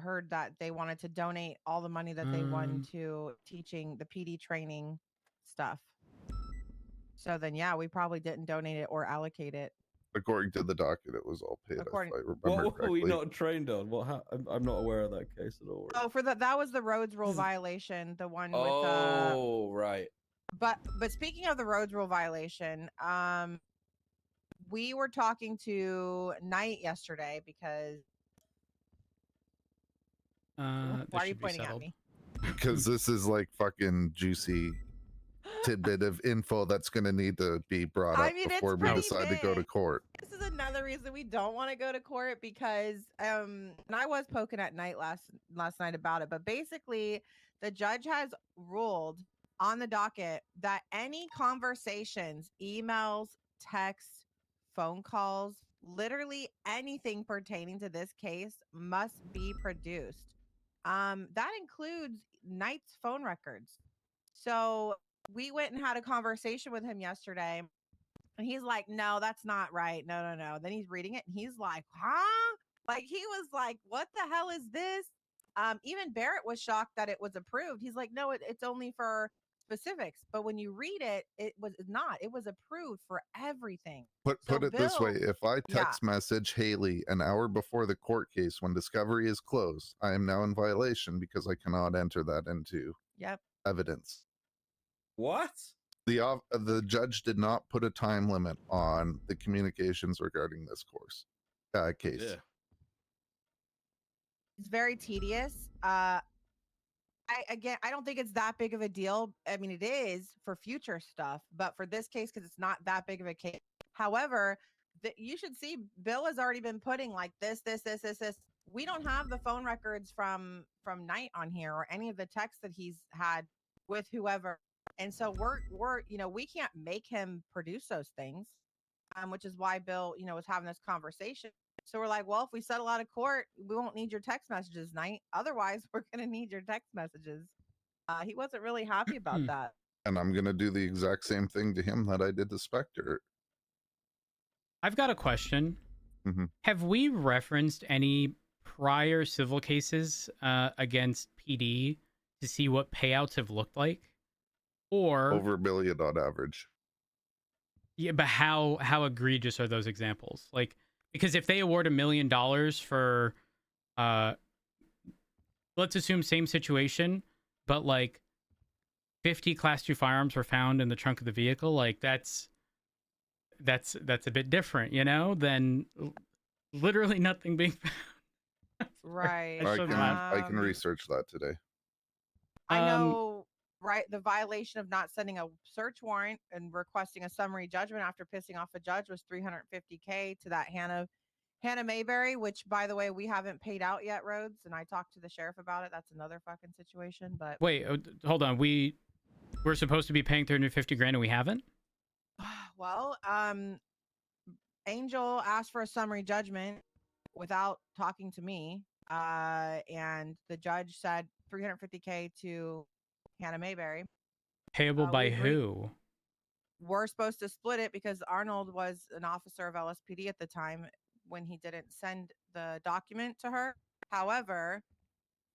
heard that they wanted to donate all the money that they won to teaching the PD training stuff. So then, yeah, we probably didn't donate it or allocate it. According to the docket, it was all paid. According- if I remember What were we correctly. not trained on? I'm not aware of that case at all. Oh, that was the roads rule violation, the one with Oh, right. But speaking of the roads rule violation, we were talking to Knight yesterday because why are you pointing at me? Because this is like fucking juicy tidbit of info that's going to need to be brought up before we decide to go to court. This is another reason we don't want to go to court because and I was poking at Knight last night about it, but basically the judge has ruled on the docket that any conversations, emails, texts, phone calls, literally anything pertaining to this case must be produced. That includes Knight's phone records. So we went and had a conversation with him yesterday, and he's like, no, that's not right. No. Then he's reading it, and he's like, huh? Like, he was like, what the hell is this? Even Barrett was shocked that it was approved. He's like, no, it's only for specifics. But when you read it, it was not. It was approved for everything. Put it this way: if I text message Haley an hour before the court case when discovery is closed, I am now in violation because I cannot enter that into evidence. What? The judge did not put a time limit on the communications regarding this case. Yeah. It's very tedious. I don't think it's that big of a deal. I mean, it is for future stuff, but for this case, because it's not that big of a case. However, you should see Bill has already been putting like this. We don't have the phone records from Knight on here or any of the texts that he's had with whoever. And so we're we can't make him produce those things, which is why Bill, was having this conversation. So we're like, well, if we settle out of court, we won't need your text messages, Knight. Otherwise, we're going to need your text messages. He wasn't really happy about that. And I'm going to do the exact same thing to him that I did to Spectre. I've got a question. Mm-hmm. Have we referenced any prior civil cases against PD to see what payouts have looked like? Or over $1 billion on average. Yeah, but how egregious are those examples? Like, because if they award $1 million for, let's assume same situation, but like 50 Class 2 firearms were found in the trunk of the vehicle, like that's a bit different, than literally nothing being found. Right. I can research that today. I know. Right, the violation of not sending a search warrant and requesting a summary judgment after pissing off a judge was $350K to that Hannah Mayberry, which, by the way, we haven't paid out yet, Rhodes, and I talked to the sheriff about it. That's another fucking situation. But wait, hold on, we're supposed to be paying $350,000 and we haven't. Well, Angel asked for a summary judgment without talking to me, and the judge said $350K to Hannah Mayberry. Payable by who? We're supposed to split it because Arnold was an officer of LSPD at the time when he didn't send the document to her. However,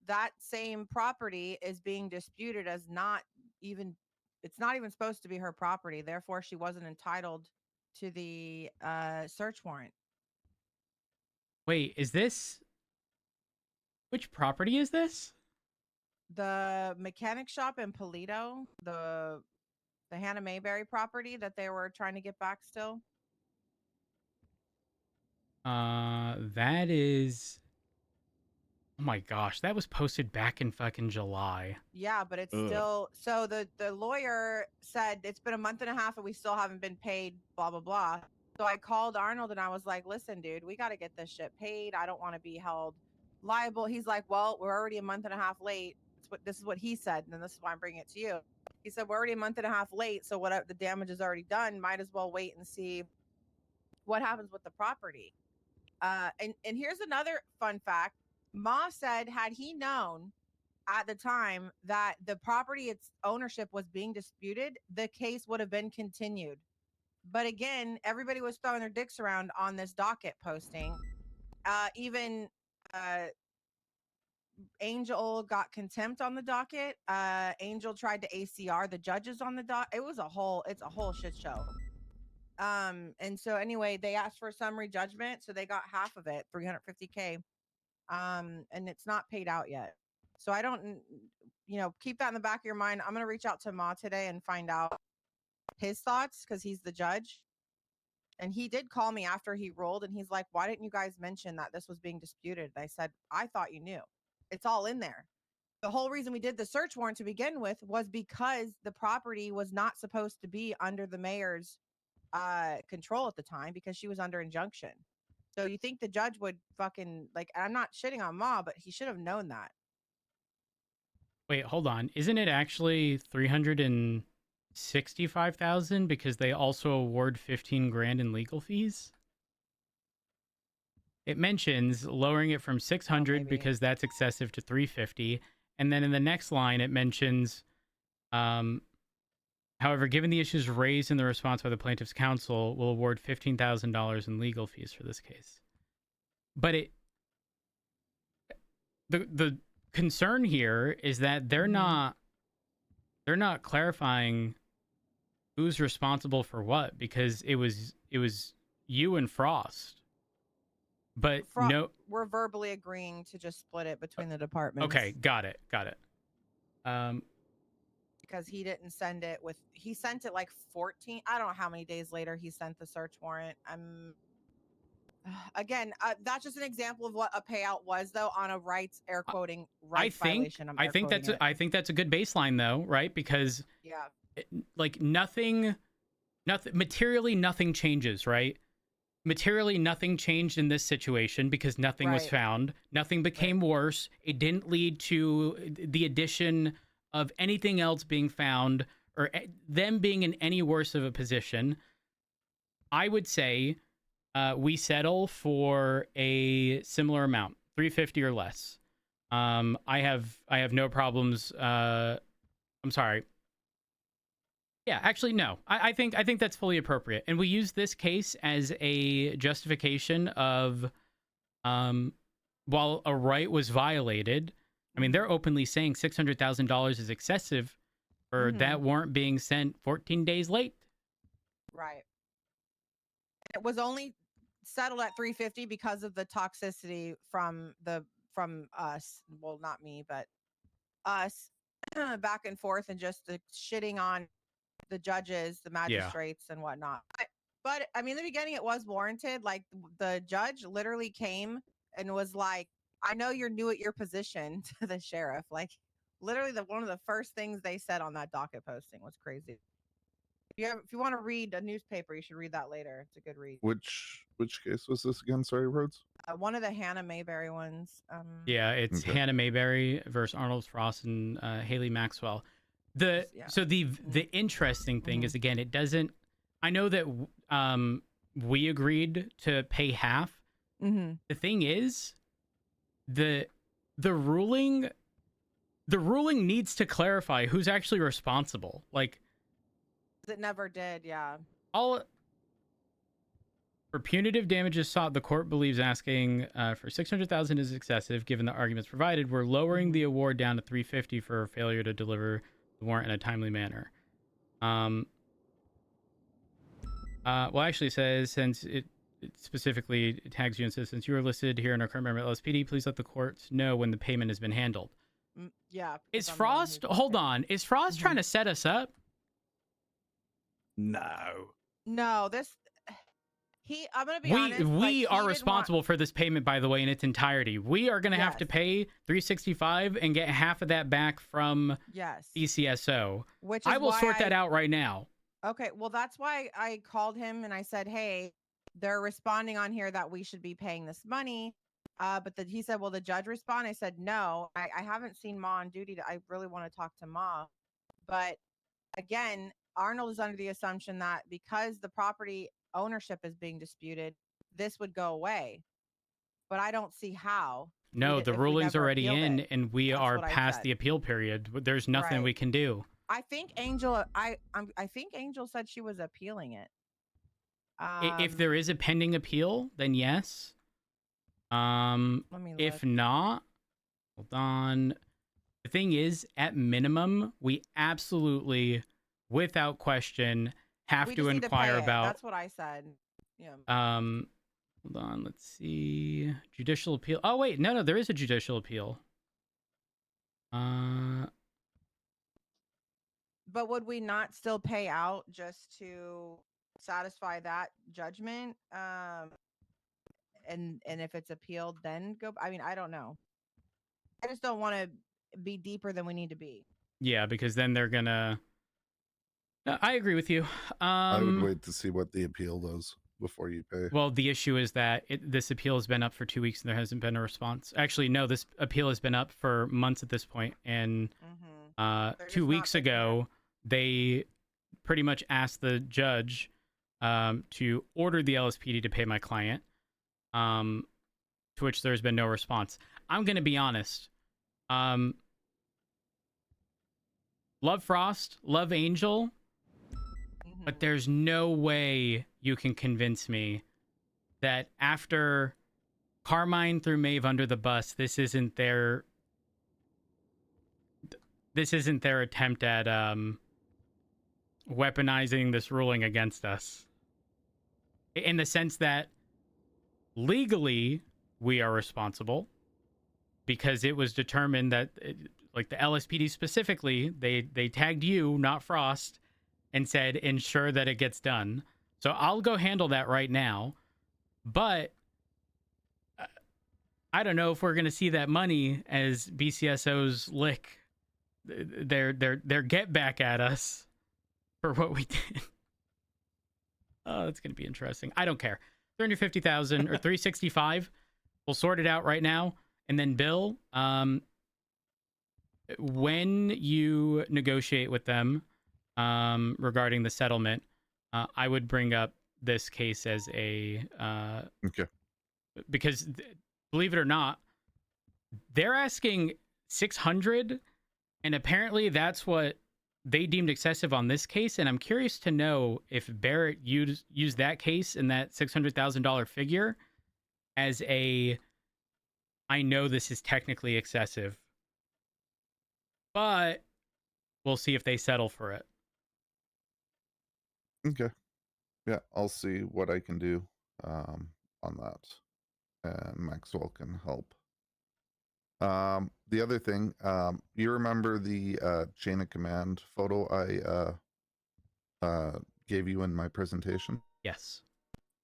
that same property is being disputed as it's not even supposed to be her property. Therefore, she wasn't entitled to the search warrant. Wait, which property is this? The mechanic shop in Polito, the Hannah Mayberry property that they were trying to get back still. That is, oh my gosh, that was posted back in fucking July. Yeah, but it's still, so the lawyer said it's been a month and a half and we still haven't been paid, blah, blah, blah. So I called Arnold and I was like, listen, dude, we got to get this shit paid. I don't want to be held liable. He's like, well, we're already a month and a half late. This is what he said, and this is why I'm bringing it to you. He said, we're already a month and a half late, so what the damage is already done. Might as well wait and see what happens with the property. And here's another fun fact. Ma said, had he known at the time that the property, its ownership was being disputed, the case would have been continued. But again, everybody was throwing their dicks around on this docket posting. Even Angel got contempt on the docket. Angel tried to ACR the judges on the docket. It's a whole shit show. And so anyway, they asked for a summary judgment, so they got half of it, $350K. And it's not paid out yet. So I don't, keep that in the back of your mind. I'm gonna reach out to Ma today and find out his thoughts because he's the judge. And he did call me after he ruled, and he's like, "Why didn't you guys mention that this was being disputed?" And I said, "I thought you knew. It's all in there." The whole reason we did the search warrant to begin with was because the property was not supposed to be under the mayor's control at the time because she was under injunction. So you think the judge would fucking and I'm not shitting on Ma, but he should have known that. Wait, hold on. Isn't it actually 365,000 because they also award 15 grand in legal fees? It mentions lowering it from 600 because that's excessive to 350, and then in the next line it mentions however, given the issues raised in the response by the plaintiff's counsel, will award $15,000 in legal fees for this case. But the concern here is that they're not clarifying who's responsible for what, because it was you and Frost. But no, we're verbally agreeing to just split it between the departments. Okay, got it. Because he didn't send it he sent it like 14. I don't know how many days later he sent the search warrant. Again, that's just an example of what a payout was, though, on a rights violation. I think that's a good baseline, though, right? Because nothing materially, nothing changes, right? Materially, nothing changed in this situation because nothing was found. Nothing became worse. It didn't lead to the addition of anything else being found or them being in any worse of a position. I would say we settle for a similar amount, 350 or less. I have no problems. I'm sorry. Yeah, actually, no. I think that's fully appropriate, and we use this case as a justification of, while a right was violated. I mean, they're openly saying $600,000 is excessive for that warrant being sent 14 days late. Right. It was only settled at 350 because of the toxicity from us. Well, not me, but us back and forth, and just the shitting on the judges, the magistrates, and whatnot. But I mean, in the beginning, it was warranted. Like, the judge literally came and was like, "I know you're new at your position," to the sheriff. Like, literally, one of the first things they said on that docket posting was crazy. If you want to read a newspaper, you should read that later. It's a good read. Which case was this again? Sorry, Rhodes. One of the Hannah Mayberry ones. Yeah, it's Hannah Mayberry versus Arnold Frost and Haley Maxwell. So the interesting thing is, again, it doesn't. I know that we agreed to pay half. The thing is, the ruling needs to clarify who's actually responsible. Like, it never did. Yeah. For punitive damages sought, the court believes asking for $600,000 is excessive given the arguments provided. We're lowering the award down to $350 for failure to deliver the warrant in a timely manner. Well, actually, it says, since it specifically tags you and says, since you are listed here in our current member at LSPD, please let the courts know when the payment has been handled. Yeah. Is Frost? Hold on. Is Frost trying to set us up? No. I'm gonna be honest. We are responsible for this payment, by the way, in its entirety. We are gonna have to pay $365 and get half of that back from ECSO. Which I will sort that out right now. Okay, well, that's why I called him and I said, "Hey, they're responding on here that we should be paying this money." But he said, "Will the judge respond?" I said, "No, I haven't seen Ma on duty. I really want to talk to Ma." But again, Arnold is under the assumption that because the property ownership is being disputed, this would go away. But I don't see how. No, the ruling's already in, and we are past the appeal period. There's nothing we can do. I think Angel. I think Angel said she was appealing it. If there is a pending appeal, then yes. If not, Hold on. The thing is, at minimum, we absolutely, without question, have We to just need to inquire pay it. about. That's what I said. Yeah. Hold on. Let's see. Judicial appeal. Oh wait, no, there is a judicial appeal. But would we not still pay out just to satisfy that judgment? And if it's appealed, then go. I mean, I don't know. I just don't want to be deeper than we need to be. Yeah, because then they're gonna. No, I agree with you. I would wait to see what the appeal does before you pay. Well, the issue is that this appeal has been up for 2 weeks and there hasn't been a response. Actually, no, this appeal has been up for months at this point. And 2 weeks ago, they pretty much asked the judge to order the LSPD to pay my client, to which there's been no response. I'm going to be honest. Love Frost, love Angel, but there's no way you can convince me that after Carmine threw Maeve under the bus, this isn't their attempt at weaponizing this ruling against us. In the sense that legally we are responsible because it was determined that like the LSPD specifically, they tagged you, not Frost, and said ensure that it gets done. So I'll go handle that right now. But I don't know if we're going to see that money as BCSO's lick their get back at us for what we did. Oh, that's going to be interesting. I don't care. 350,000 or 365. We'll sort it out right now. And then Bill, when you negotiate with them regarding the settlement, I would bring up this case as a okay. Because believe it or not, they're asking 600, and apparently that's what they deemed excessive on this case. And I'm curious to know if Barrett used that case and that $600,000 figure as a, I know this is technically excessive, but we'll see if they settle for it. Okay. Yeah, I'll see what I can do on that. And Maxwell can help. The other thing, you remember the chain of command photo I gave you in my presentation? Yes.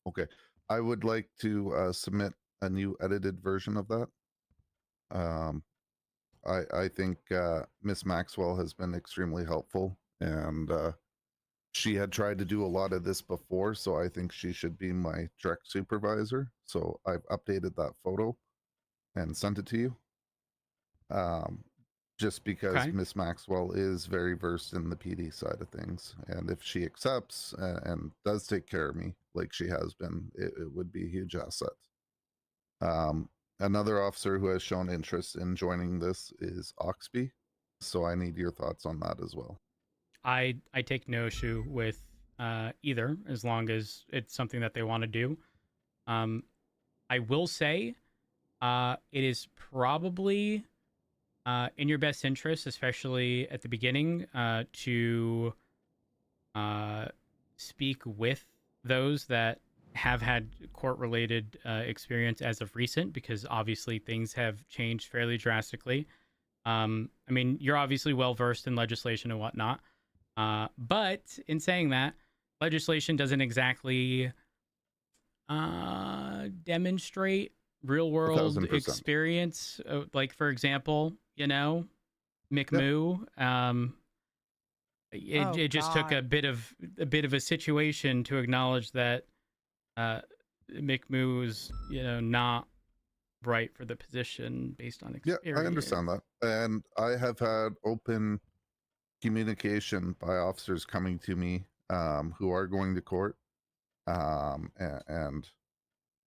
Okay. I would like to submit a new edited version of that. I think Miss Maxwell has been extremely helpful, and she had tried to do a lot of this before, so I think she should be my direct supervisor. So I've updated that photo and sent it to you. Just because Miss Maxwell is very versed in the PD side of things, and if she accepts and does take care of me like she has been, it would be a huge asset. Another officer who has shown interest in joining this is Oxby, so I need your thoughts on that as well. I take no issue with either, as long as it's something that they want to do. I will say it is probably in your best interest, especially at the beginning, to speak with those that have had court-related experience as of recent, because obviously things have changed fairly drastically. I mean, you're obviously well-versed in legislation and whatnot, but in saying that, legislation doesn't exactly demonstrate real-world 1000%. experience. Like, for example, McMoo. Yep. It just took a bit of a situation to acknowledge that McMoo was, not right for the position based on experience. Yeah, I understand that, and I have had open communication by officers coming to me who are going to court, and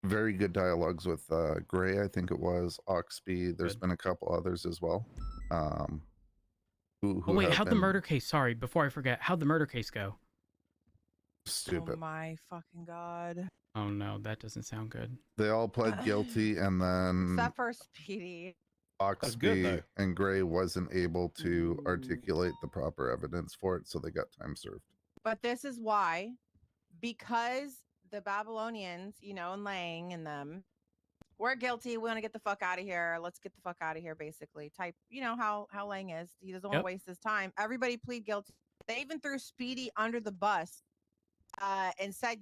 very good dialogues with Gray, I think it was, Oxby. There's been a couple others as well. Wait, how'd the murder case? Sorry, before I forget, how'd the murder case go? Stupid. Oh my fucking god. Oh no, that doesn't sound good. They all pled guilty, and then Except for Speedy. Oxby and Gray wasn't able to articulate the proper evidence for it, so they got time served. But this is why, because the Babylonians, you know, and Lang and them, we're guilty. We want to get the fuck out of here. Let's get the fuck out of here, basically. Type, you know how Lang is. He doesn't want to waste his time. Everybody plead guilty. They even threw Speedy under the bus and said,